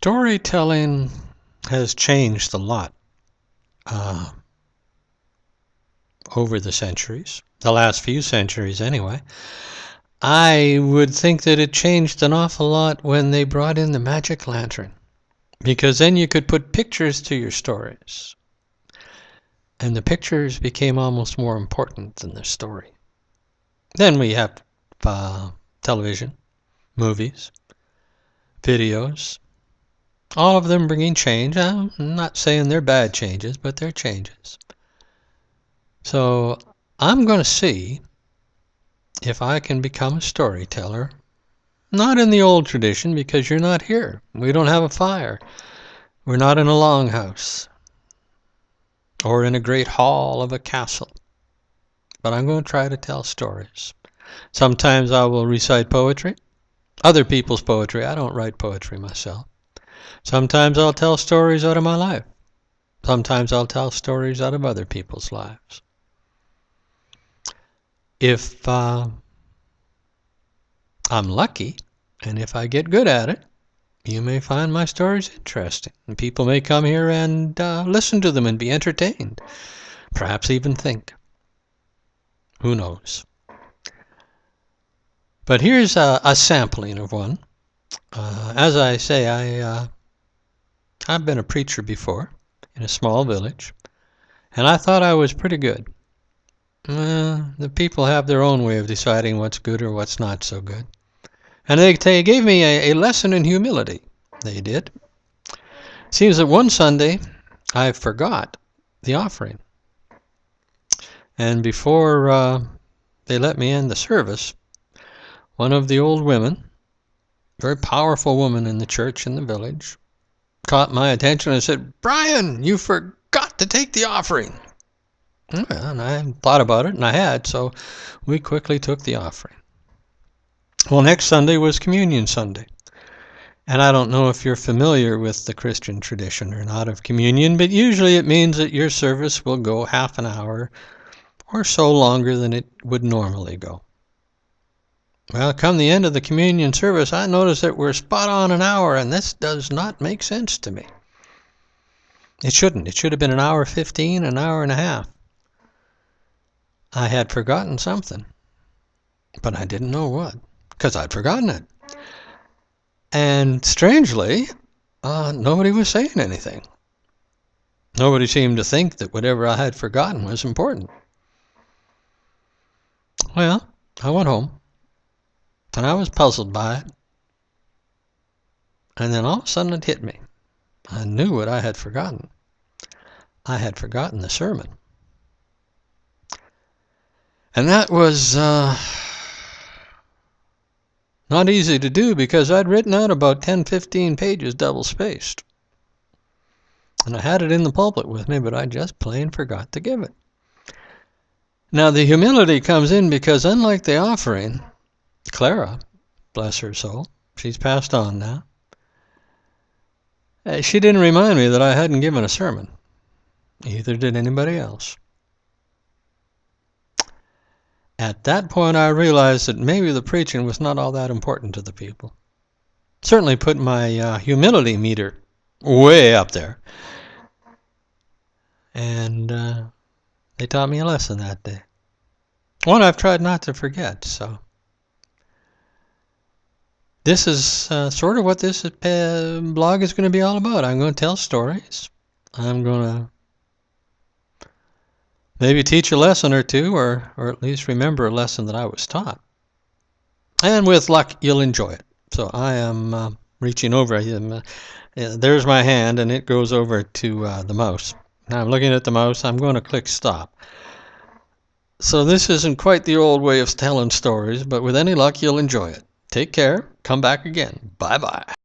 Storytelling has changed a lot uh, over the centuries, the last few centuries anyway. I would think that it changed an awful lot when they brought in the magic lantern, because then you could put pictures to your stories, and the pictures became almost more important than the story. Then we have television, movies, videos, all of them bringing change. I'm not saying they're bad changes, but they're changes. So I'm going to see if I can become a storyteller. Not in the old tradition, because you're not here. We don't have a fire. We're not in a longhouse or in a great hall of a castle. But I'm going to try to tell stories. Sometimes I will recite poetry, other people's poetry. I don't write poetry myself. Sometimes I'll tell stories out of my life. Sometimes I'll tell stories out of other people's lives. If I'm lucky, and if I get good at it, you may find my stories interesting. And people may come here and listen to them and be entertained. Perhaps even think. Who knows? But here's a sampling of one. As I say, I've been a preacher before in a small village, and I thought I was pretty good. The people have their own way of deciding what's good or what's not so good. And they gave me a lesson in humility. They did. Seems that one Sunday I forgot the offering. And before they let me end the service, one of the old women, very powerful woman in the church in the village, caught my attention and said, "Brian, you forgot to take the offering." Well, and I thought about it, and I had, so we quickly took the offering. Well, next Sunday was Communion Sunday. And I don't know if you're familiar with the Christian tradition or not of communion, but usually it means that your service will go half an hour or so longer than it would normally go. Well, come the end of the communion service, I noticed that we're spot on an hour, and this does not make sense to me. It shouldn't. It should have been an hour 15, an hour and a half. I had forgotten something, but I didn't know what, because I'd forgotten it. And strangely, nobody was saying anything. Nobody seemed to think that whatever I had forgotten was important. Well, I went home, and I was puzzled by it. And then all of a sudden it hit me. I knew what I had forgotten. I had forgotten the sermon. And that was not easy to do, because I'd written out about 10, 15 pages double-spaced. And I had it in the pulpit with me, but I just plain forgot to give it. Now, the humility comes in because, unlike the offering, Clara, bless her soul, she's passed on now, she didn't remind me that I hadn't given a sermon. Neither did anybody else. At that point, I realized that maybe the preaching was not all that important to the people. Certainly put my humility meter way up there. And they taught me a lesson that day. One I've tried not to forget. So this is sort of what this blog is going to be all about. I'm going to tell stories. I'm going to maybe teach a lesson or two, or at least remember a lesson that I was taught. And with luck, you'll enjoy it. So I am reaching over. There's my hand, and it goes over to the mouse. Now I'm looking at the mouse. I'm going to click stop. So this isn't quite the old way of telling stories, but with any luck, you'll enjoy it. Take care. Come back again. Bye-bye.